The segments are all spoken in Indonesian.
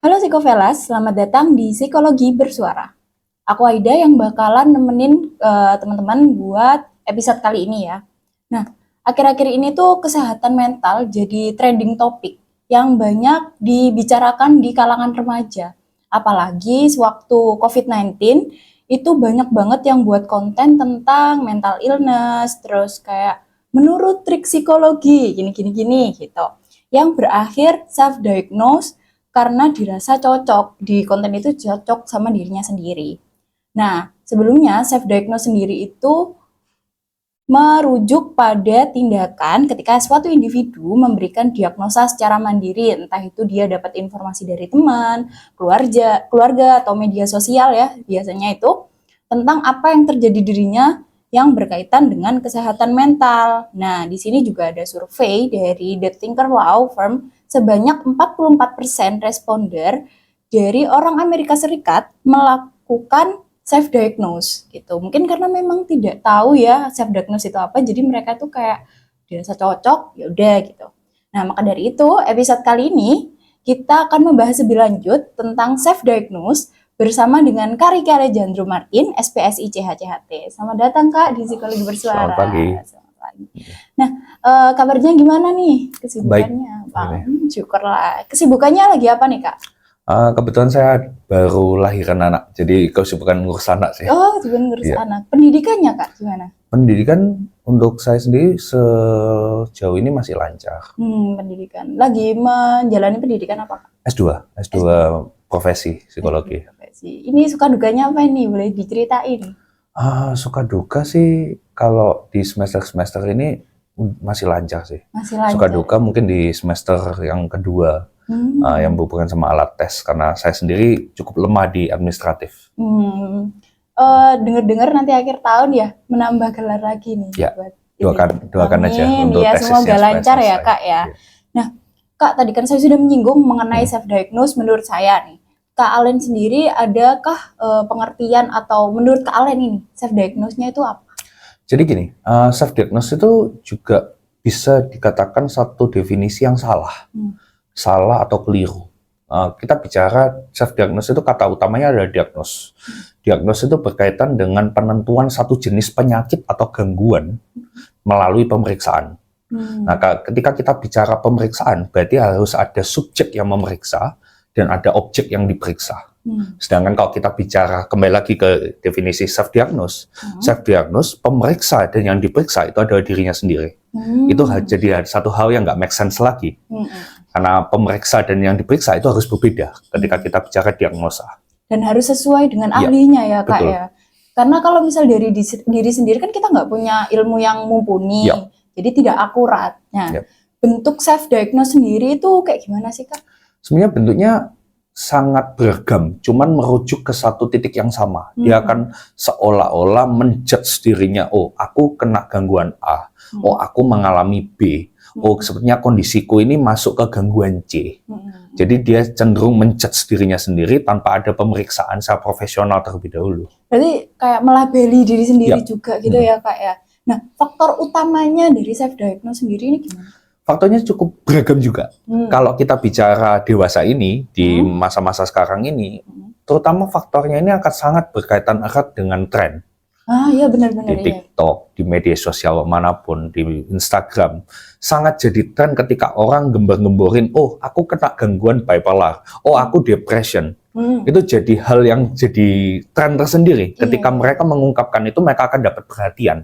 Halo Psikovelas, selamat datang di Psikologi Bersuara. Aku Aida yang bakalan nemenin teman-teman buat episode kali ini ya. Nah, akhir-akhir ini tuh kesehatan mental jadi trending topik yang banyak dibicarakan di kalangan remaja. Apalagi sewaktu COVID-19 itu banyak banget yang buat konten tentang mental illness, terus kayak menurut trik psikologi, gini-gini gitu. Yang berakhir self-diagnose karena dirasa cocok, di konten itu cocok sama dirinya sendiri. Nah, sebelumnya self-diagnose sendiri itu merujuk pada tindakan ketika suatu individu memberikan diagnosa secara mandiri, entah itu dia dapat informasi dari teman, keluarga atau media sosial ya, biasanya itu tentang apa yang terjadi dirinya yang berkaitan dengan kesehatan mental. Nah, di sini juga ada survei dari The Thinker Law Firm, sebanyak 44% responder dari orang Amerika Serikat melakukan self-diagnose gitu. Mungkin karena memang tidak tahu ya self-diagnose itu apa, jadi mereka tuh kayak dirasa cocok, ya udah gitu. Nah, maka dari itu episode kali ini kita akan membahas lebih lanjut tentang self-diagnose bersama dengan Kak Riki Alejandro Martin, SPSI CHCHT. Selamat datang Kak di Psikologi Bersuara. Selamat pagi. Selamat pagi. Nah, kabarnya gimana nih? Kesibukannya? Baik. Syukurlah. Kesibukannya lagi apa nih Kak? Kebetulan saya baru lahiran anak, jadi kesibukan ngurus anak sih. Oh, kesibukan ngurus Iya. anak. Pendidikannya Kak gimana? Pendidikan untuk saya sendiri sejauh ini masih lancar. Pendidikan. Lagi menjalani pendidikan apa Kak? S2 profesi psikologi. Profesi. Ini suka dukanya apa ini? Boleh diceritain? Suka duka sih kalau di semester ini masih lancar sih. Masih lancar. Suka duka mungkin di semester yang kedua. Yang berhubungan sama alat tes, karena saya sendiri cukup lemah di administratif. Dengar-dengar nanti akhir tahun ya menambah gelar lagi nih. Ya, buat doakan aja untuk ya, tesisnya. semoga lancar ya Kak ya. Ya. Nah Kak, tadi kan saya sudah menyinggung mengenai self-diagnose menurut saya nih. Kak Alen sendiri adakah pengertian atau menurut Kak Alen ini self-diagnose-nya itu apa? Jadi gini, self-diagnose itu juga bisa dikatakan satu definisi yang salah. Salah atau keliru. Kita bicara self-diagnose itu kata utamanya adalah diagnose. Diagnose itu berkaitan dengan penentuan satu jenis penyakit atau gangguan melalui pemeriksaan. Nah, ketika kita bicara pemeriksaan, berarti harus ada subjek yang memeriksa dan ada objek yang diperiksa. Sedangkan kalau kita bicara, kembali lagi ke definisi self-diagnose, self-diagnose, pemeriksa dan yang diperiksa itu adalah dirinya sendiri. Itu jadi satu hal yang nggak make sense lagi. Karena pemeriksa dan yang diperiksa itu harus berbeda ketika kita bicara diagnosa. Dan harus sesuai dengan ahlinya ya Kak betul. ya. Karena kalau misal dari diri sendiri kan kita nggak punya ilmu yang mumpuni, jadi tidak akurat. Nah, bentuk self-diagnose sendiri itu kayak gimana sih Kak? Sebenarnya bentuknya sangat beragam, cuman merujuk ke satu titik yang sama. Dia akan seolah-olah menjudge dirinya, oh aku kena gangguan A, oh aku mengalami B, oh sepertinya kondisiku ini masuk ke gangguan C. Jadi dia cenderung menjudge dirinya sendiri tanpa ada pemeriksaan secara profesional terlebih dahulu. Berarti kayak melabeli diri sendiri juga gitu ya Kak ya. Nah, faktor utamanya dari self-diagnose sendiri ini gimana? Faktornya cukup beragam juga. Kalau kita bicara dewasa ini, di masa-masa sekarang ini, terutama faktornya ini akan sangat berkaitan erat dengan tren. Iya benar-benar. Di TikTok, di media sosial manapun, di Instagram, sangat jadi tren ketika orang gembar-gemborin, oh aku kena gangguan bipolar, oh aku depression. Itu jadi hal yang jadi tren tersendiri. Ketika mereka mengungkapkan itu, mereka akan dapat perhatian.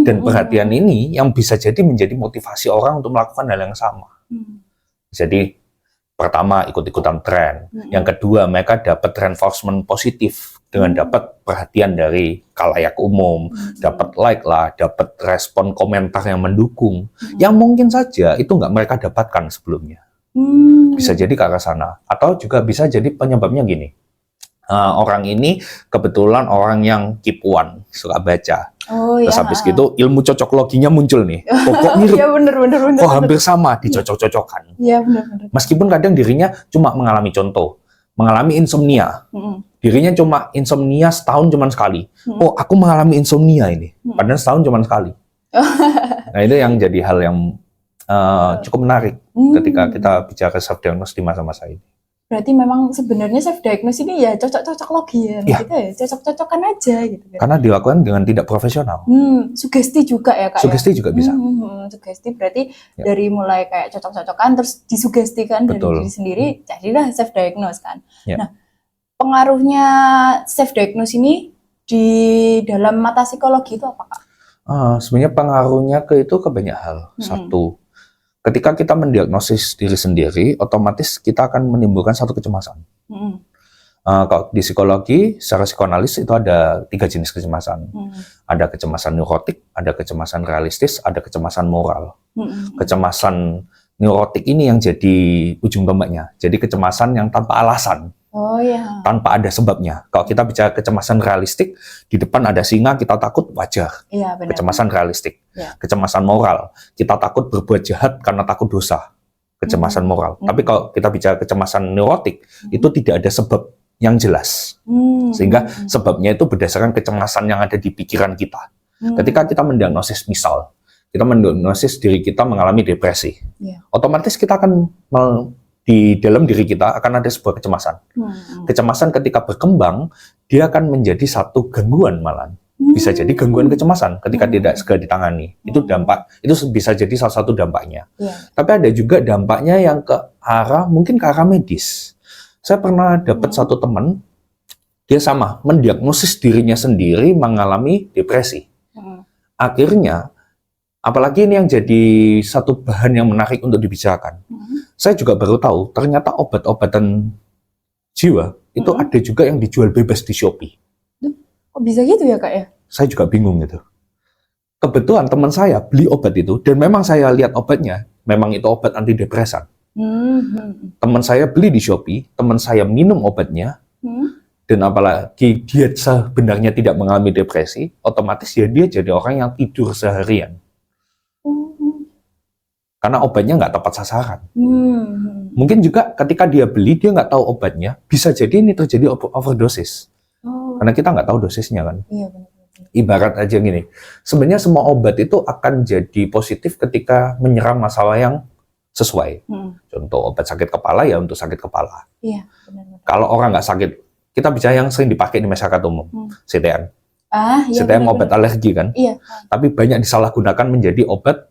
Dan perhatian ini yang bisa jadi menjadi motivasi orang untuk melakukan hal yang sama. Jadi pertama ikut-ikutan tren. Yang kedua mereka dapat reinforcement positif dengan dapat perhatian dari khalayak umum, dapat like lah, dapat respon komentar yang mendukung. Yang mungkin saja itu nggak mereka dapatkan sebelumnya. Bisa jadi ke arah sana. Atau juga bisa jadi penyebabnya gini. Orang ini kebetulan orang yang kipuan, suka baca. Terus habis gitu ilmu cocokloginya muncul nih. Kok mirip? Iya bener. Kok hampir sama, dicocok-cocokkan. Iya bener. Meskipun kadang dirinya cuma mengalami mengalami insomnia. Dirinya cuma insomnia setahun cuma sekali. Oh, aku mengalami insomnia ini. Padahal setahun cuma sekali. Nah, itu yang jadi hal yang cukup menarik ketika kita bicara self-diagnose di masa-masa ini. Berarti memang sebenarnya self diagnose ini ya cocok-cocok logian Iya. gitu ya, cocok-cocokan aja gitu kan. Karena dilakukan dengan tidak profesional. Sugesti juga ya Kak ya. Sugesti juga bisa. Sugesti berarti Ya. dari mulai kayak cocok-cocokan terus disugestikan dari Betul. diri sendiri, jadilah self diagnose kan. Ya. Nah, pengaruhnya self diagnose ini di dalam mata psikologi itu apa Kak? Sebenarnya pengaruhnya ke banyak hal. Satu, ketika kita mendiagnosis diri sendiri, otomatis kita akan menimbulkan satu kecemasan. Kalau di psikologi, secara psikoanalis itu ada 3 jenis kecemasan. Ada kecemasan neurotik, ada kecemasan realistis, ada kecemasan moral. Kecemasan neurotik ini yang jadi ujung tombaknya. Jadi kecemasan yang tanpa alasan. Oh ya. Tanpa ada sebabnya. Kalau kita bicara kecemasan realistik, di depan ada singa, kita takut, wajar. Iya, benar. Kecemasan realistik. Ya. Kecemasan moral, kita takut berbuat jahat karena takut dosa. Kecemasan moral. Tapi kalau kita bicara kecemasan neurotik, itu tidak ada sebab yang jelas. Sehingga sebabnya itu berdasarkan kecemasan yang ada di pikiran kita. Ketika kita mendiagnosis, misal, kita mendiagnosis diri kita mengalami depresi. Otomatis kita akan di dalam diri kita akan ada sebuah kecemasan. Kecemasan ketika berkembang, dia akan menjadi satu gangguan malah. Bisa jadi gangguan kecemasan ketika tidak segera ditangani. Itu bisa jadi salah satu dampaknya. Tapi ada juga dampaknya yang mungkin ke arah medis. Saya pernah dapat satu teman, dia sama, mendiagnosis dirinya sendiri mengalami depresi. Akhirnya, apalagi ini yang jadi satu bahan yang menarik untuk dibicarakan. Saya juga baru tahu, ternyata obat-obatan jiwa itu ada juga yang dijual bebas di Shopee. Kok bisa gitu ya Kak ya? Saya juga bingung gitu. Kebetulan teman saya beli obat itu, dan memang saya lihat obatnya, memang itu obat antidepresan. Teman saya beli di Shopee, teman saya minum obatnya, dan apalagi dia sebenarnya tidak mengalami depresi, otomatis ya dia jadi orang yang tidur seharian. Karena obatnya nggak tepat sasaran. Mungkin juga ketika dia beli, dia nggak tahu obatnya, bisa jadi ini terjadi overdosis. Karena kita nggak tahu dosisnya kan. Iya, benar. Ibarat aja gini, sebenarnya semua obat itu akan jadi positif ketika menyerang masalah yang sesuai. Contoh obat sakit kepala ya untuk sakit kepala. Iya, benar. Kalau orang nggak sakit, kita bicara yang sering dipakai di masyarakat umum, CTN. Iya, CTN obat alergi kan. Iya. Tapi banyak disalahgunakan menjadi obat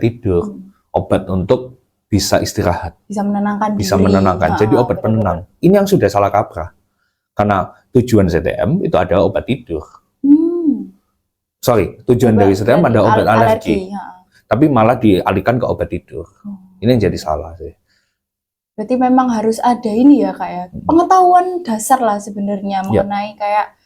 tidur, obat untuk bisa istirahat, bisa menenangkan bisa diri. menenangkan. Jadi obat penenang. Ini yang sudah salah kaprah. Karena tujuan CTM itu ada obat tidur. Tujuan dari CTM ada obat alergi. Tapi malah dialihkan ke obat tidur. Ini yang jadi salah sih. Berarti memang harus ada ini ya Kak ya, pengetahuan dasar lah sebenarnya mengenai kayak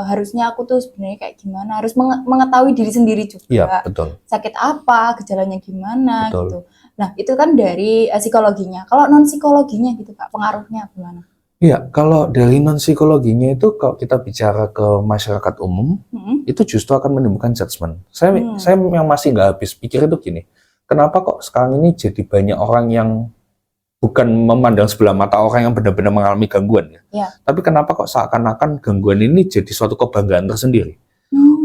harusnya aku tuh sebenarnya kayak gimana, harus mengetahui diri sendiri juga. Iya, betul. Sakit apa, gejalanya gimana, Betul. gitu. Nah, itu kan dari psikologinya. Kalau non psikologinya gitu Kak, pengaruhnya gimana? Iya, kalau dari non psikologinya itu kalau kita bicara ke masyarakat umum, itu justru akan menimbulkan judgement. Saya yang masih nggak habis pikir itu gini, kenapa kok sekarang ini jadi banyak orang yang bukan memandang sebelah mata orang yang benar-benar mengalami gangguan ya. Tapi kenapa kok seakan-akan gangguan ini jadi suatu kebanggaan tersendiri?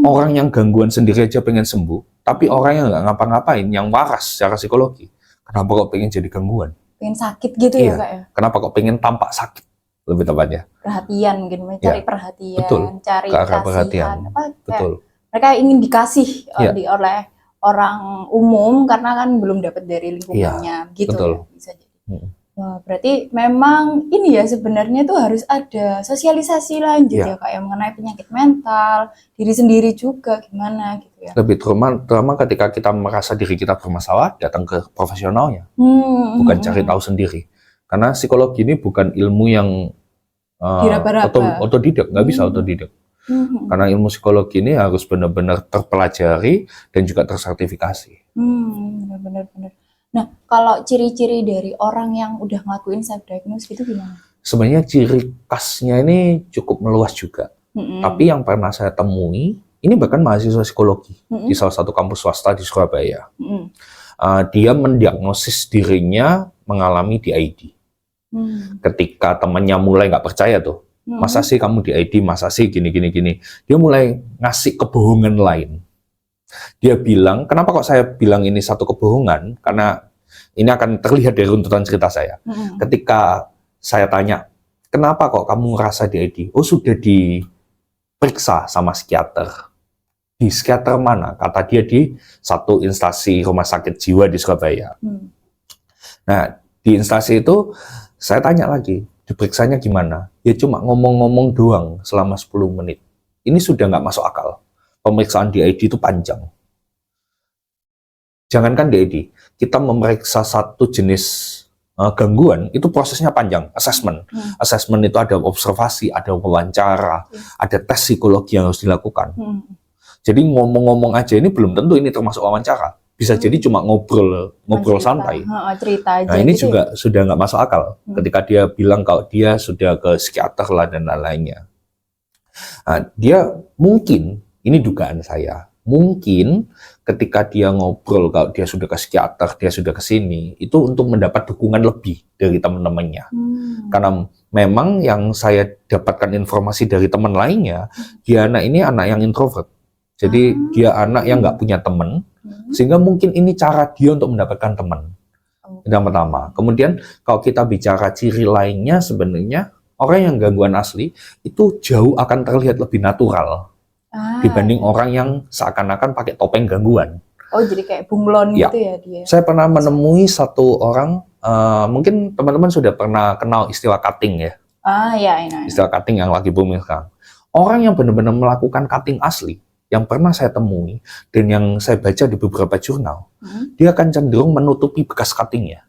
Orang yang gangguan sendiri aja pengen sembuh, tapi orang yang nggak ngapa-ngapain, yang waras secara psikologi, kenapa kok pengen jadi gangguan? Pengen sakit gitu ya Kak ya? Kenapa kok pengen tampak sakit? Lebih tepatnya. Perhatian mungkin, cari perhatian, betul. Cari perhatian. Betul. Mereka ingin dikasih oleh orang umum karena kan belum dapat dari lingkungannya, gitu. Betul. Ya, bisa jadi. Wah, berarti memang ini ya sebenarnya itu harus ada sosialisasi lanjut ya Kak, yang mengenai penyakit mental, diri sendiri juga gimana gitu ya. Lebih terutama ketika kita merasa diri kita bermasalah, datang ke profesionalnya, bukan cari tahu sendiri. Karena psikologi ini bukan ilmu yang otodidak, nggak bisa otodidak. Karena ilmu psikologi ini harus benar-benar terpelajari dan juga tersertifikasi. Benar-benar. Nah, kalau ciri-ciri dari orang yang udah ngelakuin self-diagnose itu gimana? Sebenarnya ciri khasnya ini cukup meluas juga. Tapi yang pernah saya temui, ini bahkan mahasiswa psikologi di salah satu kampus swasta di Surabaya. Dia mendiagnosis dirinya mengalami DID. Ketika temannya mulai nggak percaya tuh, masa sih kamu DID, masa sih gini. Dia mulai ngasih kebohongan lain. Dia bilang, kenapa kok saya bilang ini satu kebohongan? Karena ini akan terlihat dari runtutan cerita saya. Ketika saya tanya, kenapa kok kamu ngerasa DID? Oh, sudah diperiksa sama psikiater. Di psikiater mana? Kata dia di satu instansi rumah sakit jiwa di Surabaya. Nah, di instansi itu saya tanya lagi, diperiksanya gimana? Ya cuma ngomong-ngomong doang selama 10 menit. Ini sudah nggak masuk akal. Pemeriksaan DID itu panjang. Jangankan DID, kita memeriksa satu jenis gangguan, itu prosesnya panjang, assessment. Assessment itu ada observasi, ada wawancara, ada tes psikologi yang harus dilakukan. Jadi ngomong-ngomong aja ini belum tentu ini termasuk wawancara. Bisa jadi cuma ngobrol santai. Cerita aja. Nah ini gitu juga sudah nggak masuk akal. Ketika dia bilang kalau dia sudah ke psikiater lah dan lain-lainnya. Nah, dia mungkin, ini dugaan saya, mungkin ketika dia ngobrol kalau dia sudah ke psikiater, dia sudah ke sini, itu untuk mendapat dukungan lebih dari teman-temannya. Karena memang yang saya dapatkan informasi dari teman lainnya, dia ini anak yang introvert. Jadi dia anak yang nggak punya teman, sehingga mungkin ini cara dia untuk mendapatkan teman. Yang pertama. Kemudian kalau kita bicara ciri lainnya, sebenarnya orang yang gangguan asli itu jauh akan terlihat lebih natural dibanding orang yang seakan-akan pakai topeng gangguan. Oh, jadi kayak bunglon gitu ya dia. Saya pernah menemui satu orang, mungkin teman-teman sudah pernah kenal istilah cutting ya. Ya, ini. Istilah cutting yang lagi booming sekarang. Orang yang benar-benar melakukan cutting asli, yang pernah saya temui dan yang saya baca di beberapa jurnal, dia akan cenderung menutupi bekas cuttingnya.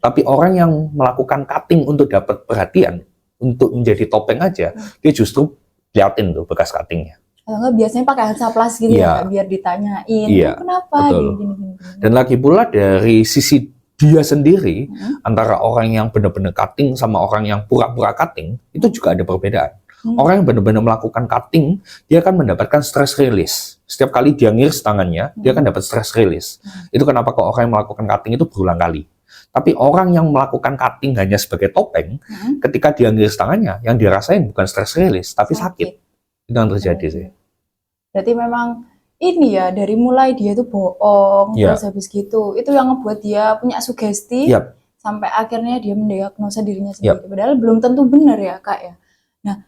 Tapi orang yang melakukan cutting untuk dapat perhatian, untuk menjadi topeng aja, dia justru liatin tuh bekas cuttingnya. Kalau nggak biasanya pakai Hansaplast gitu ya, biar ditanyain, kenapa gini. Dan lagi pula dari sisi dia sendiri, antara orang yang benar-benar cutting sama orang yang pura-pura cutting, itu juga ada perbedaan. Orang yang benar-benar melakukan cutting, dia akan mendapatkan stress release. Setiap kali dia ngiris tangannya, dia akan dapat stress release. Itu kenapa kok orang yang melakukan cutting itu berulang kali. Tapi orang yang melakukan cutting hanya sebagai topeng, ketika dia ngiris tangannya, yang dirasain bukan stress release, tapi sakit. Itu yang terjadi sih. Berarti memang ini ya, dari mulai dia tuh bohong, terus habis gitu, itu yang ngebuat dia punya sugesti, sampai akhirnya dia mendiagnosa dirinya sendiri. Padahal belum tentu benar ya, Kak ya. Nah,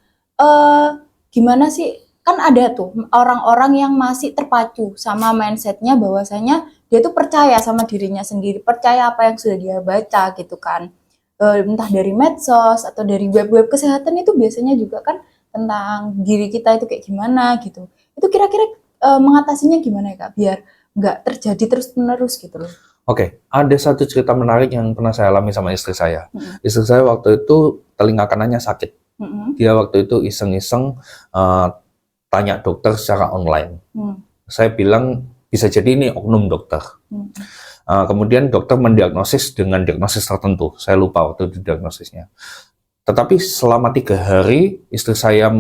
gimana sih, kan ada tuh orang-orang yang masih terpacu sama mindsetnya bahwasanya dia tuh percaya sama dirinya sendiri, percaya apa yang sudah dia baca gitu kan, entah dari medsos atau dari web-web kesehatan, itu biasanya juga kan tentang diri kita itu kayak gimana gitu. Itu kira-kira mengatasinya gimana ya, Kak, biar nggak terjadi terus-menerus gitu loh. Oke, ada satu cerita menarik yang pernah saya alami sama istri saya. Istri saya waktu itu telinga kanannya sakit. Dia waktu itu iseng-iseng tanya dokter secara online. Saya bilang bisa jadi ini oknum dokter. Kemudian dokter mendiagnosis dengan diagnosis tertentu. Saya lupa waktu itu diagnosisnya. Tetapi selama 3 hari istri saya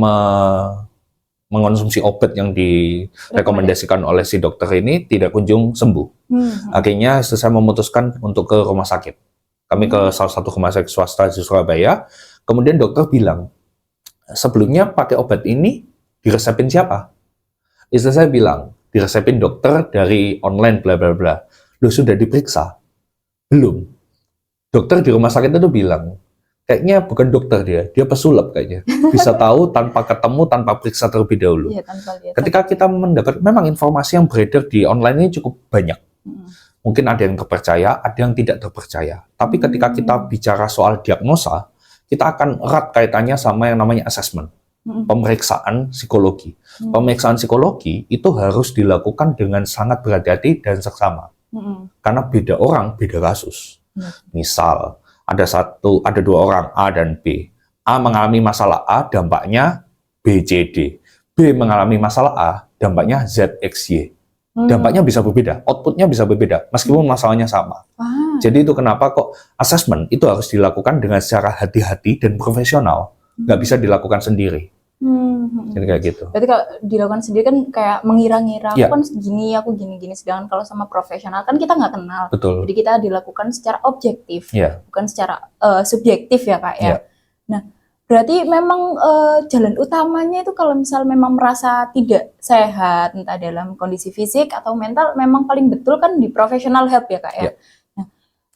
mengonsumsi obat yang direkomendasikan oleh si dokter ini tidak kunjung sembuh. Akhirnya istri saya memutuskan untuk ke rumah sakit. Kami ke salah satu rumah sakit swasta di Surabaya. Kemudian dokter bilang, sebelumnya pakai obat ini diresepin siapa? Istri saya bilang, diresepin dokter dari online bla bla bla. Loh, sudah diperiksa? Belum. Dokter di rumah sakit itu bilang, kayaknya bukan dokter dia pesulap kayaknya. Bisa tahu tanpa ketemu, tanpa periksa terlebih dahulu. Ketika kita mendapat, memang informasi yang beredar di online ini cukup banyak. Mungkin ada yang terpercaya, ada yang tidak terpercaya. Tapi ketika kita bicara soal diagnosa, kita akan erat kaitannya sama yang namanya assessment, pemeriksaan psikologi. Pemeriksaan psikologi itu harus dilakukan dengan sangat berhati-hati dan seksama. Karena beda orang, beda kasus. Misal, ada 2 orang, A dan B. A mengalami masalah A, dampaknya B, C, D. B mengalami masalah A, dampaknya Z, X, Y. Dampaknya bisa berbeda, outputnya bisa berbeda, meskipun masalahnya sama. Jadi itu kenapa kok assessment itu harus dilakukan dengan secara hati-hati dan profesional. Nggak bisa dilakukan sendiri. Jadi kayak gitu. Berarti kalau dilakukan sendiri kan kayak mengira-ngira, aku kan segini, aku gini-gini. Sedangkan kalau sama profesional kan kita nggak kenal. Betul. Jadi kita dilakukan secara objektif, bukan secara subjektif ya, Kak ya. Nah, berarti memang jalan utamanya itu kalau misal memang merasa tidak sehat, entah dalam kondisi fisik atau mental, memang paling betul kan di professional help ya, Kak ya. Nah,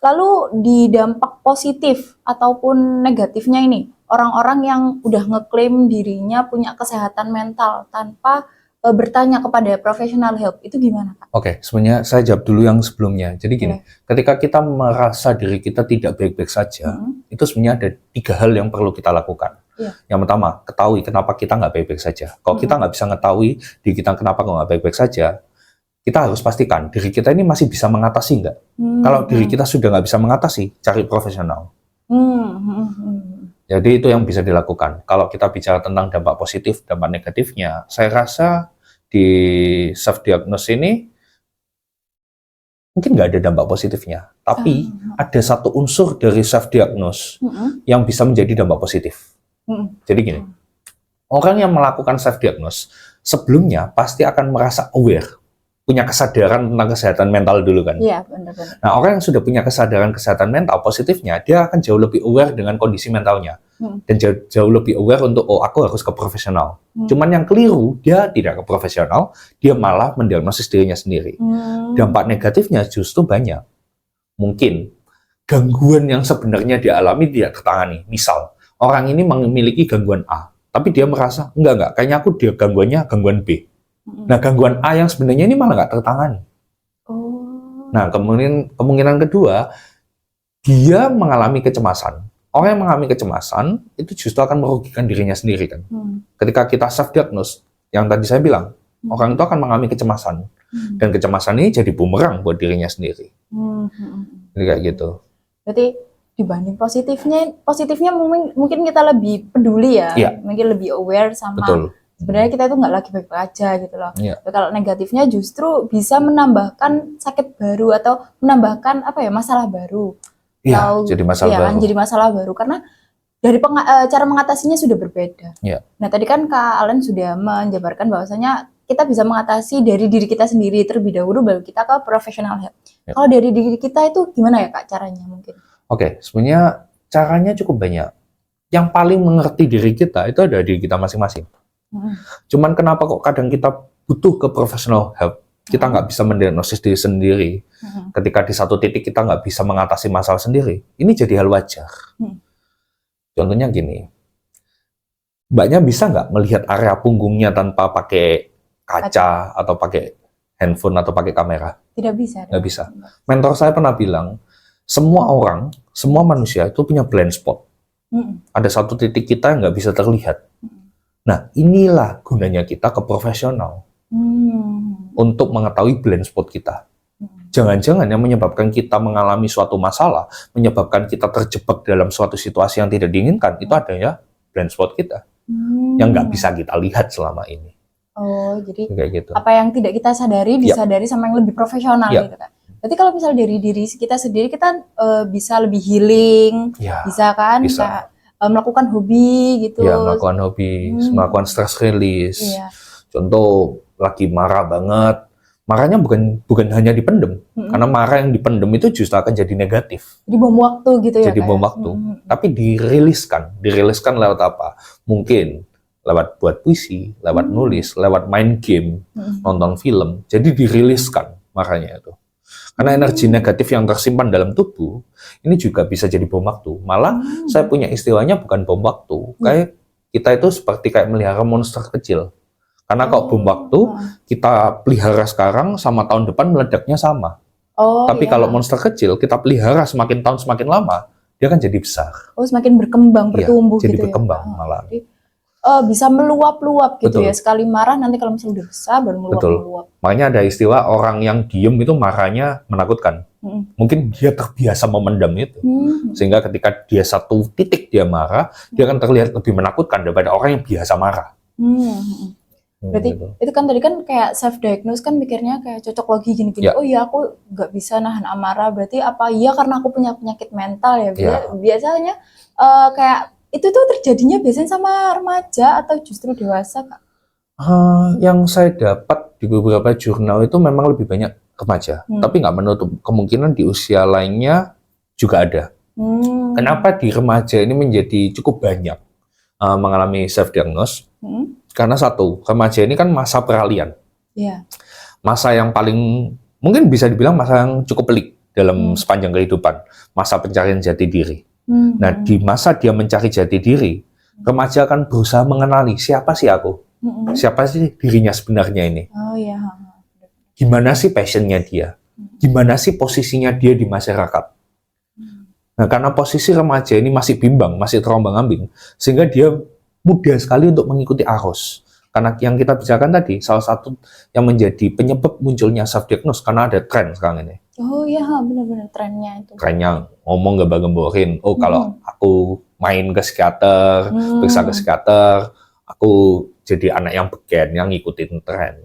Lalu di dampak positif ataupun negatifnya ini, orang-orang yang udah ngeklaim dirinya punya kesehatan mental tanpa bertanya kepada professional help, itu gimana, Kak? Oke, sebenarnya saya jawab dulu yang sebelumnya. Jadi gini, ketika kita merasa diri kita tidak baik-baik saja, itu sebenarnya ada 3 hal yang perlu kita lakukan. Yang pertama, ketahui kenapa kita nggak baik-baik saja. Kalau kita nggak bisa ngetahui diri kita kenapa nggak baik-baik saja, kita harus pastikan diri kita ini masih bisa mengatasi nggak. Kalau diri kita sudah nggak bisa mengatasi, cari profesional. Jadi itu yang bisa dilakukan. Kalau kita bicara tentang dampak positif, dampak negatifnya, saya rasa di self-diagnose ini mungkin nggak ada dampak positifnya. Tapi ada satu unsur dari self-diagnose yang bisa menjadi dampak positif. Jadi gini, orang yang melakukan self-diagnose sebelumnya pasti akan merasa aware, punya kesadaran tentang kesehatan mental dulu kan. Iya, benar-benar. Nah, orang yang sudah punya kesadaran kesehatan mental positifnya, dia akan jauh lebih aware dengan kondisi mentalnya. Dan jauh lebih aware untuk, oh aku harus ke profesional. Cuman yang keliru, dia tidak ke profesional, dia malah mendiagnosis dirinya sendiri. Dampak negatifnya justru banyak. Mungkin gangguan yang sebenarnya dialami tidak tertangani. Misal, orang ini memiliki gangguan A, tapi dia merasa, enggak, kayaknya aku dia gangguannya gangguan B. Nah, gangguan A yang sebenarnya ini malah nggak tertangani. Nah, kemungkinan kedua, dia mengalami kecemasan. Orang yang mengalami kecemasan, itu justru akan merugikan dirinya sendiri kan. Ketika kita self-diagnose, yang tadi saya bilang, orang itu akan mengalami kecemasan. Dan kecemasan ini jadi bumerang buat dirinya sendiri. Jadi kayak gitu. Berarti dibanding positifnya mungkin kita lebih peduli ya. Mungkin lebih aware sama... Betul. Sebenarnya kita itu nggak lagi baik-baik aja gitu loh. Kalau negatifnya justru bisa menambahkan sakit baru atau menambahkan masalah baru. Iya, jadi masalah baru. Jadi masalah baru karena dari cara mengatasinya sudah berbeda. Nah tadi kan Kak Alen sudah menjabarkan bahwasanya kita bisa mengatasi dari diri kita sendiri terlebih dahulu baru kita ke profesional help. Kalau dari diri kita itu gimana ya Kak caranya mungkin? Oke, sebenarnya caranya cukup banyak. Yang paling mengerti diri kita itu ada di kita masing-masing. Cuman kenapa kok kadang kita butuh ke professional help, kita nggak bisa mendiagnosis diri sendiri, ketika di satu titik kita nggak bisa mengatasi masalah sendiri, ini jadi hal wajar. Contohnya gini, Mbaknya bisa nggak melihat area punggungnya tanpa pakai kaca atau pakai handphone atau pakai kamera? Tidak bisa. Nggak bisa. Mentor saya pernah bilang, semua orang, semua manusia itu punya blind spot. Ada satu titik kita yang nggak bisa terlihat. Nah, inilah gunanya kita ke profesional untuk mengetahui blind spot kita. Jangan-jangan yang menyebabkan kita mengalami suatu masalah, menyebabkan kita terjebak dalam suatu situasi yang tidak diinginkan, itu adanya blind spot kita yang nggak bisa kita lihat selama ini. Oh, jadi kayak gitu. Apa yang tidak kita sadari disadari sama yang lebih profesional gitu kan. Berarti kalau misal dari diri kita sendiri kita bisa lebih healing, bisa kan? Bisa. Melakukan hobi gitu. Ya, melakukan hobi, melakukan stress release. Contoh lagi marah banget, marahnya bukan hanya dipendem, karena marah yang dipendem itu justru akan jadi negatif. Jadi bom waktu gitu ya. Jadi bom waktu. Tapi diriliskan lewat apa? Mungkin lewat buat puisi, lewat nulis, lewat main game, nonton film. Jadi diriliskan marahnya itu. Karena energi negatif yang tersimpan dalam tubuh, ini juga bisa jadi bom waktu. Malah saya punya istilahnya bukan bom waktu. Kayak kita itu seperti kayak melihara monster kecil. Karena kalau bom waktu, kita pelihara sekarang sama tahun depan meledaknya sama. Tapi kalau monster kecil, kita pelihara semakin tahun semakin lama, dia kan jadi besar. Semakin berkembang, bertumbuh jadi gitu berkembang ya. malah. Bisa meluap-luap gitu ya. Sekali marah nanti kalau misalnya udah besar baru meluap-meluap. Makanya ada istilah orang yang diem itu marahnya menakutkan. Mungkin dia terbiasa memendam itu. Sehingga ketika dia satu titik dia marah, dia akan terlihat lebih menakutkan daripada orang yang biasa marah. Berarti itu kan tadi kan kayak self diagnose kan mikirnya kayak cocok logi gini-gini. Oh iya aku nggak bisa nahan amarah. Berarti apa iya karena aku punya penyakit mental ya. Biasanya kayak itu tuh terjadinya biasanya sama remaja atau justru dewasa, Kak? Yang saya dapat di beberapa jurnal itu memang lebih banyak remaja, tapi nggak menutup kemungkinan di usia lainnya juga ada. Kenapa di remaja ini menjadi cukup banyak mengalami self-diagnose? Karena satu, remaja ini kan masa peralihan. Masa yang paling, mungkin bisa dibilang masa yang cukup pelik dalam sepanjang kehidupan, masa pencarian jati diri. Nah, di masa dia mencari jati diri, remaja akan berusaha mengenali siapa sih aku, siapa sih dirinya sebenarnya ini, Oh ya. gimana sih passionnya dia, gimana sih posisinya dia di masyarakat. Nah, karena posisi remaja ini masih bimbang, masih terombang-ambing, sehingga dia mudah sekali untuk mengikuti arus. Karena yang kita bicarakan tadi, salah satu yang menjadi penyebab munculnya self-diagnose, karena ada tren sekarang ini. Oh iya, benar-benar trennya itu. Trennya ngomong gembar-gemborin, oh kalau aku main ke psikiater, periksa ke psikiater, aku jadi anak yang beken, yang ngikutin tren.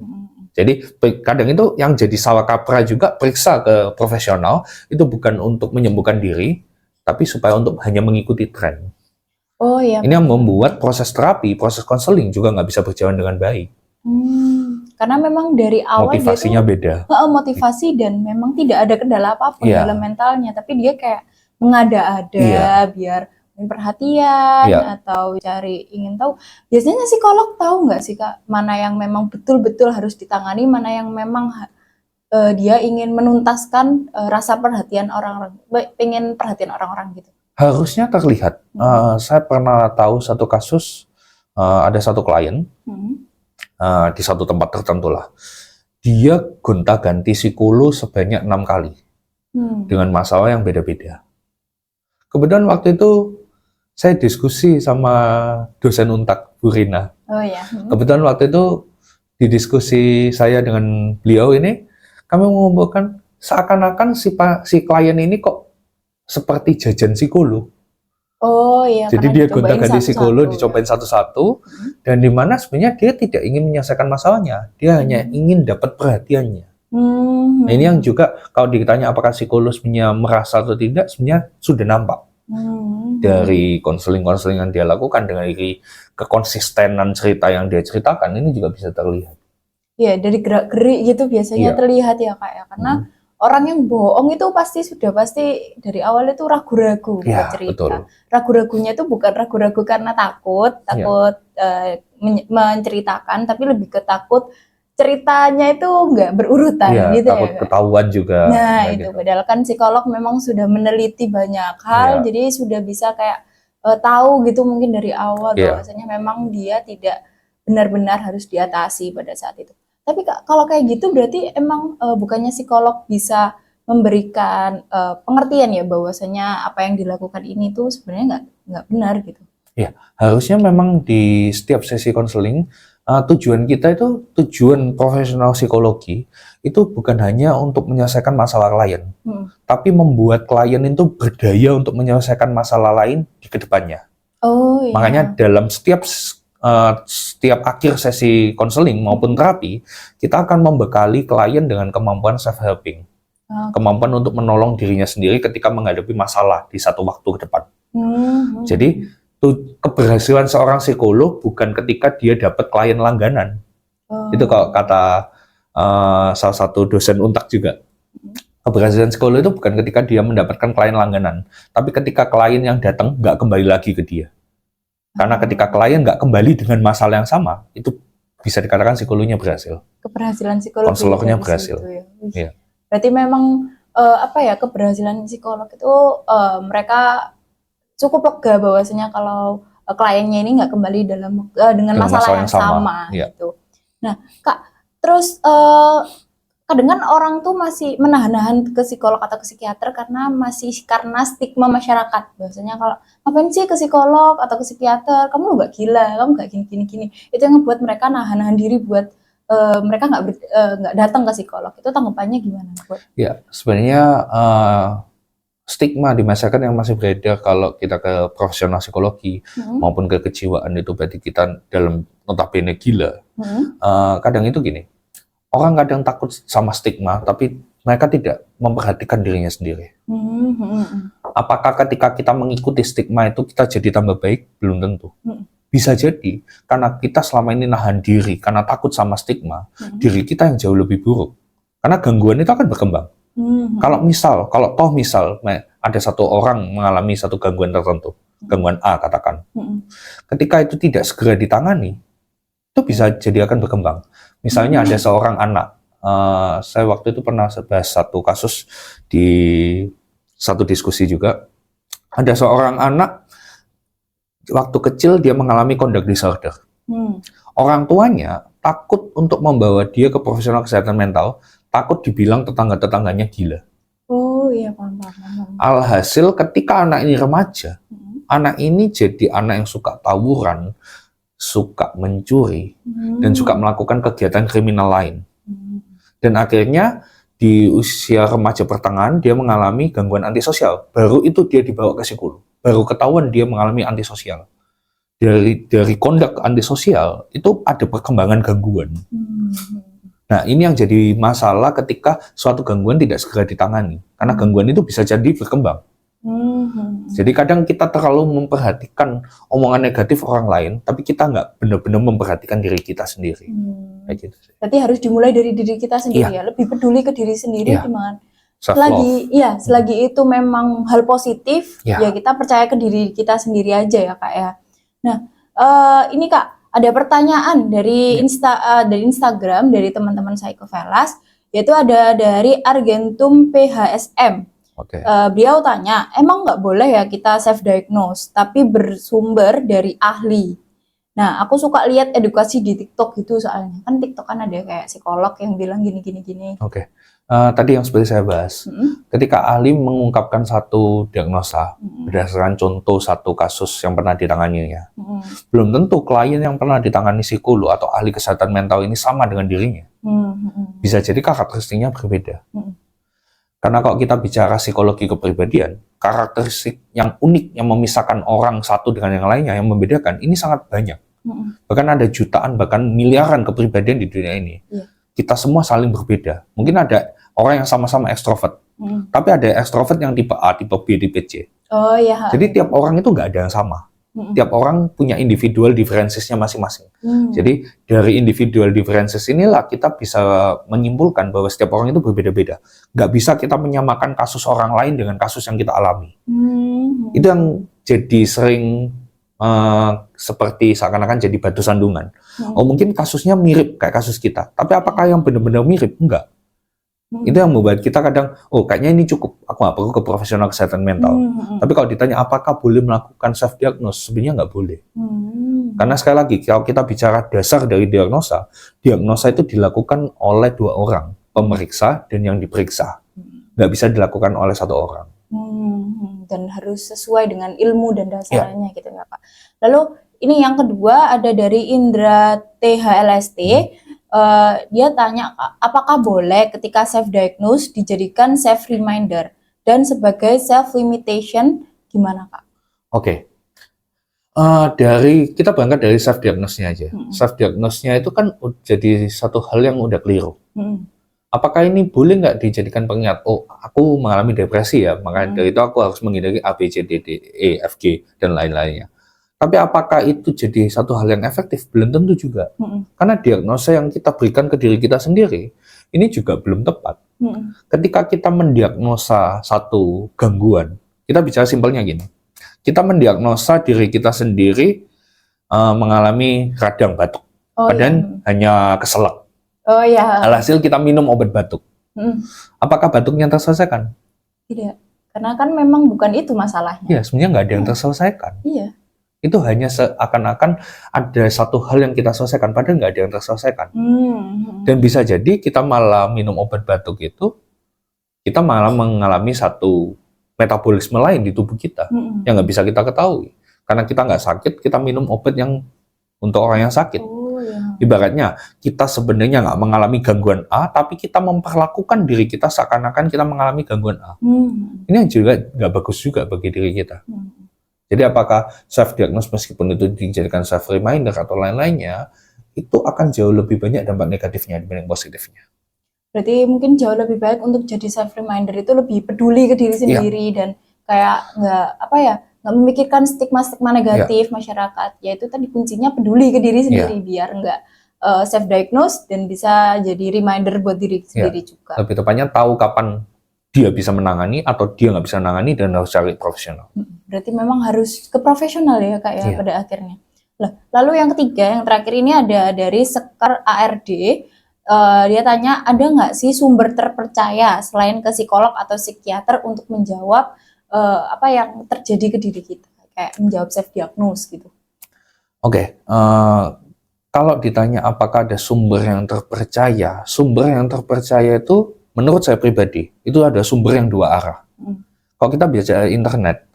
Jadi kadang itu yang jadi salah kaprah juga, periksa ke profesional, itu bukan untuk menyembuhkan diri, tapi supaya untuk hanya mengikuti tren. Oh iya. Ini yang membuat proses terapi, proses konseling juga nggak bisa berjalan dengan baik. Karena memang dari awal Motivasinya beda. Motivasi dan memang tidak ada kendala apapun dalam mentalnya, tapi dia kayak mengada-ada biar perhatian atau ingin tahu. Biasanya psikolog tahu nggak sih Kak, mana yang memang betul-betul harus ditangani, mana yang memang dia ingin menuntaskan rasa perhatian orang-orang, pengen perhatian orang-orang gitu. Harusnya terlihat. Saya pernah tahu satu kasus, ada satu klien di satu tempat tertentu lah. Dia gonta-ganti psikolog sebanyak 6 kali dengan masalah yang beda-beda. Kemudian waktu itu saya diskusi sama dosen Untak, Bu Rina. Oh ya. Kebetulan waktu itu di diskusi saya dengan beliau ini, kami mengumpulkan seakan-akan si klien ini kok seperti jajan psikolog. Oh iya. Jadi dia gonta-ganti psikolog, dicobain satu-satu, dan di mana sebenarnya dia tidak ingin menyelesaikan masalahnya, dia hanya ingin dapat perhatiannya. Nah, ini yang juga kalau ditanya apakah psikolog sebenarnya merasa atau tidak, sebenarnya sudah nampak dari konseling-konseling yang dia lakukan, dengan kekonsistenan cerita yang dia ceritakan, ini juga bisa terlihat. Iya, dari gerak-gerik gitu biasanya terlihat ya Kak ya, karena orang yang bohong itu pasti dari awal itu ragu-ragu buat cerita. Betul. Ragu-ragunya itu bukan ragu-ragu karena takut menceritakan, tapi lebih ke takut ceritanya itu nggak berurutan gitu takut ya. Ketahuan juga. Nah itu, padahal kan psikolog memang sudah meneliti banyak hal, jadi sudah bisa kayak tahu gitu mungkin dari awal bahwasanya memang dia tidak benar-benar harus diatasi pada saat itu. Tapi Kak, kalau kayak gitu berarti emang bukannya psikolog bisa memberikan pengertian ya bahwasanya apa yang dilakukan ini tuh sebenarnya nggak benar gitu. Ya, harusnya memang di setiap sesi konseling tujuan kita itu, tujuan profesional psikologi itu bukan hanya untuk menyelesaikan masalah klien, tapi membuat klien itu berdaya untuk menyelesaikan masalah lain di kedepannya. Oh iya. Makanya dalam setiap akhir sesi konseling maupun terapi, kita akan membekali klien dengan kemampuan self-helping. Kemampuan untuk menolong dirinya sendiri ketika menghadapi masalah di satu waktu ke depan. Jadi, keberhasilan seorang psikolog bukan ketika dia dapat klien langganan. Itu kalau kata salah satu dosen Untak juga. Keberhasilan psikolog itu bukan ketika dia mendapatkan klien langganan, tapi ketika klien yang datang nggak kembali lagi ke dia. Karena ketika klien nggak kembali dengan masalah yang sama, itu bisa dikatakan psikolognya berhasil. Keberhasilan psikolog. Konselornya berhasil. Ya. Berarti memang keberhasilan psikolog itu mereka cukup lega bahwasanya kalau kliennya ini nggak kembali dengan masalah yang sama gitu. Nah, Kak, terus kadang kan orang tuh masih menahan-nahan ke psikolog atau ke psikiater karena stigma masyarakat. Bahwasanya kalau ngapain sih ke psikolog atau ke psikiater, kamu nggak gila, kamu nggak gini. Itu yang ngebuat mereka nahan-nahan diri buat mereka nggak datang ke psikolog. Itu tanggapannya gimana? Ya, sebenarnya stigma di masyarakat yang masih beredar kalau kita ke profesional psikologi maupun ke kejiwaan itu berarti kita dalam notabene gila. Kadang itu gini. Orang kadang takut sama stigma, tapi mereka tidak memperhatikan dirinya sendiri. Apakah ketika kita mengikuti stigma itu kita jadi tambah baik? Belum tentu. Bisa jadi, karena kita selama ini nahan diri, karena takut sama stigma, diri kita yang jauh lebih buruk. Karena gangguan itu akan berkembang. Kalau toh misal ada satu orang mengalami satu gangguan tertentu, gangguan A katakan. Ketika itu tidak segera ditangani, itu bisa jadi akan berkembang. Misalnya ada seorang anak saya waktu itu pernah bahas satu kasus di satu diskusi juga. Ada seorang anak waktu kecil dia mengalami conduct disorder. Orang tuanya takut untuk membawa dia ke profesional kesehatan mental, takut dibilang tetangga-tetangganya gila. Oh iya, paham. Alhasil ketika anak ini remaja, anak ini jadi anak yang suka tawuran, suka mencuri, dan suka melakukan kegiatan kriminal lain. Dan akhirnya di usia remaja pertengahan dia mengalami gangguan antisosial. Baru itu dia dibawa ke psikolog. Baru ketahuan dia mengalami antisosial. Dari conduct antisosial itu ada perkembangan gangguan. Nah, ini yang jadi masalah ketika suatu gangguan tidak segera ditangani. Karena gangguan itu bisa jadi berkembang. Jadi kadang kita terlalu memperhatikan omongan negatif orang lain, tapi kita nggak benar-benar memperhatikan diri kita sendiri. Kayak gitu sih. Berarti harus dimulai dari diri kita sendiri ya, lebih peduli ke diri sendiri gimana. Selagi itu memang hal positif, ya kita percaya ke diri kita sendiri aja ya Kak ya. Nah, ini Kak, ada pertanyaan dari dari Instagram dari teman-teman Psychovelas, yaitu ada dari Argentum PHSM. Beliau tanya, emang nggak boleh ya kita self-diagnose, tapi bersumber dari ahli? Nah, aku suka lihat edukasi di TikTok gitu soalnya. Kan TikTok kan ada kayak psikolog yang bilang gini. Tadi yang seperti saya bahas, ketika ahli mengungkapkan satu diagnosa berdasarkan contoh satu kasus yang pernah ditanganinya, belum tentu klien yang pernah ditangani psikolog atau ahli kesehatan mental ini sama dengan dirinya. Bisa jadi karakteristiknya berbeda. Karena kalau kita bicara psikologi kepribadian, karakteristik yang unik yang memisahkan orang satu dengan yang lainnya, yang membedakan, ini sangat banyak. Bahkan ada jutaan, bahkan miliaran kepribadian di dunia ini. Kita semua saling berbeda. Mungkin ada orang yang sama-sama ekstrovert, tapi ada ekstrovert yang tipe A, tipe B, tipe C. Jadi tiap orang itu nggak ada yang sama. Tiap orang punya individual differences-nya masing-masing. Jadi dari individual differences inilah kita bisa menyimpulkan bahwa setiap orang itu berbeda-beda. Nggak bisa kita menyamakan kasus orang lain dengan kasus yang kita alami. Itu yang jadi sering seperti seakan-akan jadi batu sandungan. Oh mungkin kasusnya mirip kayak kasus kita, tapi apakah yang benar-benar mirip? Enggak. Itu yang membuat kita kadang, oh kayaknya ini cukup, aku nggak perlu ke profesional kesehatan mental. Tapi kalau ditanya apakah boleh melakukan self-diagnose, sebenarnya nggak boleh. Karena sekali lagi, kalau kita bicara dasar dari diagnosa itu dilakukan oleh dua orang, pemeriksa dan yang diperiksa. Nggak bisa dilakukan oleh satu orang. Dan harus sesuai dengan ilmu dan dasarnya gitu ya Pak. Lalu ini yang kedua ada dari Indra THLST. Dia tanya, apakah boleh ketika self-diagnose dijadikan self-reminder dan sebagai self-limitation, gimana Kak? Kita berangkat dari self-diagnose-nya aja. Self-diagnose-nya itu kan jadi satu hal yang udah keliru. Apakah ini boleh nggak dijadikan pengingat? Oh, aku mengalami depresi ya, makanya dari itu aku harus menghindari A, B, C, D, E, F, G, dan lain-lainnya. Tapi apakah itu jadi satu hal yang efektif? Belum tentu juga. Karena diagnosa yang kita berikan ke diri kita sendiri, ini juga belum tepat. Ketika kita mendiagnosa satu gangguan, kita bicara simpelnya gini. Kita mendiagnosa diri kita sendiri mengalami radang batuk. Padahal hanya keselak. Alhasil kita minum obat batuk. Apakah batuknya terselesaikan? Tidak. Karena kan memang bukan itu masalahnya. Iya, sebenarnya nggak ada yang terselesaikan. Iya. Itu hanya seakan-akan ada satu hal yang kita selesaikan, padahal nggak ada yang terselesaikan. Dan bisa jadi kita malah minum obat batuk itu, kita malah mengalami satu metabolisme lain di tubuh kita yang nggak bisa kita ketahui. Karena kita nggak sakit, kita minum obat yang untuk orang yang sakit. Ibaratnya kita sebenarnya nggak mengalami gangguan A, tapi kita memperlakukan diri kita seakan-akan kita mengalami gangguan A. Ini juga nggak bagus juga bagi diri kita. Jadi apakah self-diagnose meskipun itu dijadikan self-reminder atau lain-lainnya, itu akan jauh lebih banyak dampak negatifnya dibanding positifnya. Berarti mungkin jauh lebih baik untuk jadi self-reminder itu lebih peduli ke diri sendiri dan kayak nggak memikirkan stigma-stigma negatif masyarakat. Yaitu tadi kuncinya peduli ke diri sendiri biar nggak self-diagnose dan bisa jadi reminder buat diri sendiri juga. Lebih tepatnya tahu kapan dia bisa menangani atau dia nggak bisa menangani dan harus cari profesional. Berarti memang harus ke profesional ya Kak ya pada akhirnya. Lalu yang ketiga, yang terakhir ini ada dari Sekar ARD. dia tanya, ada nggak sih sumber terpercaya selain ke psikolog atau psikiater untuk menjawab apa yang terjadi ke diri kita, kayak menjawab self diagnose gitu. Oke, kalau ditanya apakah ada sumber yang terpercaya itu menurut saya pribadi itu ada sumber yang dua arah. Kalau kita bicara internet,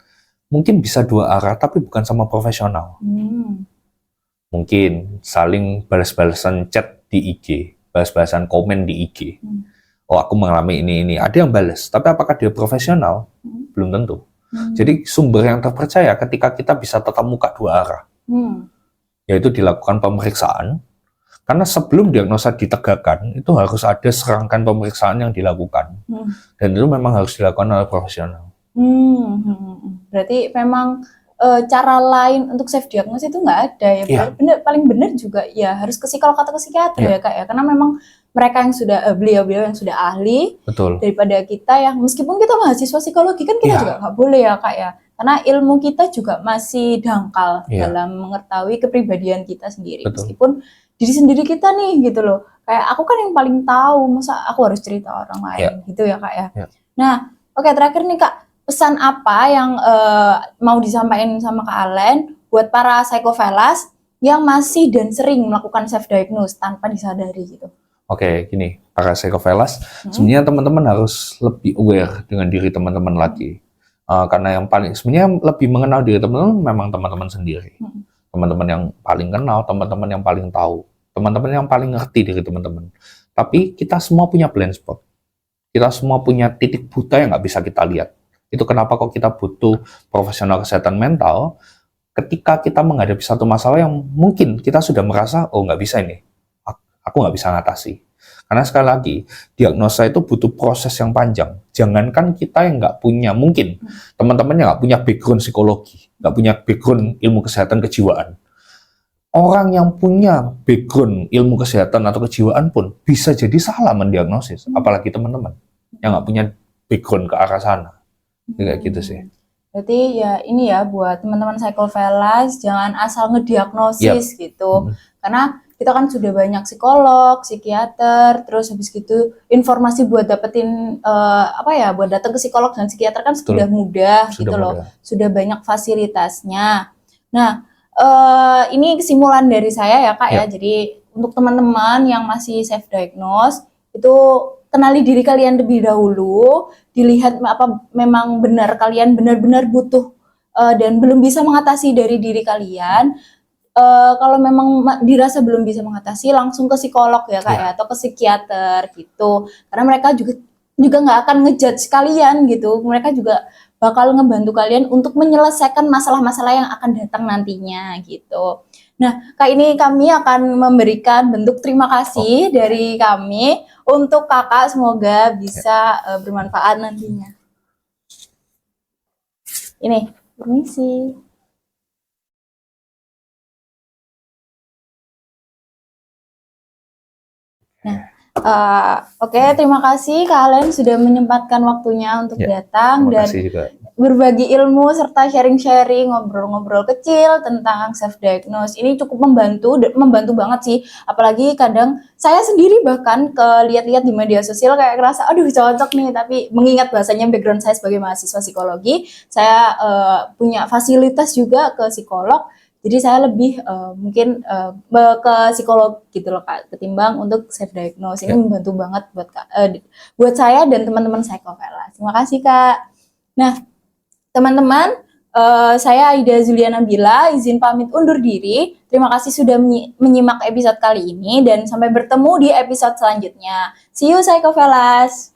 mungkin bisa dua arah tapi bukan sama profesional. Mungkin saling balas-balasan chat di IG, balas-balasan komen di IG. Oh, aku mengalami ini. Ada yang balas, tapi apakah dia profesional? Belum tentu. Jadi sumber yang terpercaya ketika kita bisa tatap muka dua arah. Yaitu dilakukan pemeriksaan. Karena sebelum diagnosa ditegakkan, itu harus ada serangkaian pemeriksaan yang dilakukan. Dan itu memang harus dilakukan oleh profesional. Berarti memang cara lain untuk self diagnosis itu nggak ada ya. Paling benar juga ya harus ke psikolog atau ke psikiater ya Kak ya. Karena memang mereka yang sudah beliau-beliau yang sudah ahli. Betul. Daripada kita yang meskipun kita mahasiswa psikologi kan kita juga nggak boleh ya Kak ya. Karena ilmu kita juga masih dangkal dalam mengetahui kepribadian kita sendiri. Betul. Meskipun diri sendiri kita nih gitu loh. Kayak aku kan yang paling tahu, masa aku harus cerita orang lain gitu ya Kak ya. Nah, oke, terakhir nih Kak, pesan apa yang mau disampaikan sama Kak Alen buat para psychofellas yang masih dan sering melakukan self diagnose tanpa disadari gitu? Oke, gini, para psychofellas, sebenarnya teman-teman harus lebih aware dengan diri teman-teman lagi. Karena yang paling sebenarnya lebih mengenal diri teman-teman memang teman-teman sendiri. Teman-teman yang paling kenal, teman-teman yang paling tahu, teman-teman yang paling ngerti diri teman-teman. Tapi kita semua punya blind spot. Kita semua punya titik buta yang nggak bisa kita lihat. Itu kenapa kok kita butuh profesional kesehatan mental ketika kita menghadapi satu masalah yang mungkin kita sudah merasa, oh nggak bisa ini, aku nggak bisa ngatasi. Karena sekali lagi, diagnosa itu butuh proses yang panjang. Jangankan kita yang nggak punya, mungkin teman-teman yang nggak punya background psikologi, nggak punya background ilmu kesehatan kejiwaan. Orang yang punya background ilmu kesehatan atau kejiwaan pun bisa jadi salah mendiagnosis, apalagi teman-teman yang nggak punya background ke arah sana. Kayak gitu sih. Berarti ya ini ya buat teman-teman psychofellas jangan asal ngediagnosis gitu. Karena kita kan sudah banyak psikolog, psikiater, terus habis gitu informasi buat dapetin buat datang ke psikolog dan psikiater kan sudah mudah gitu loh. Sudah banyak fasilitasnya. Nah, ini kesimpulan dari saya ya Kak ya. Jadi untuk teman-teman yang masih self diagnose itu kenali diri kalian lebih dahulu, dilihat apa memang benar kalian benar-benar butuh dan belum bisa mengatasi dari diri kalian. Kalau memang dirasa belum bisa mengatasi, langsung ke psikolog ya Kak ya, atau ke psikiater gitu. Karena mereka juga nggak akan ngejudge kalian gitu. Mereka juga bakal ngebantu kalian untuk menyelesaikan masalah-masalah yang akan datang nantinya gitu. Nah, Kak, ini kami akan memberikan bentuk terima kasih dari kami untuk Kakak, semoga bisa bermanfaat nantinya. Ini, permisi. Nah, oke, terima kasih Kak Alen sudah menyempatkan waktunya untuk datang dan berbagi ilmu serta sharing-sharing, ngobrol-ngobrol kecil tentang self diagnose. Ini cukup membantu banget sih. Apalagi kadang saya sendiri bahkan lihat-lihat di media sosial kayak ngerasa aduh cocok nih, tapi mengingat bahasanya background saya sebagai mahasiswa psikologi, saya punya fasilitas juga ke psikolog. Jadi saya lebih mungkin ke psikolog gitu loh Kak, ketimbang untuk self diagnose. Ini membantu banget buat saya dan teman-teman psychofellas. Terima kasih Kak. Nah, teman-teman, saya Aida Zuliana Bila, izin pamit undur diri. Terima kasih sudah menyimak episode kali ini dan sampai bertemu di episode selanjutnya. See you psychofellas.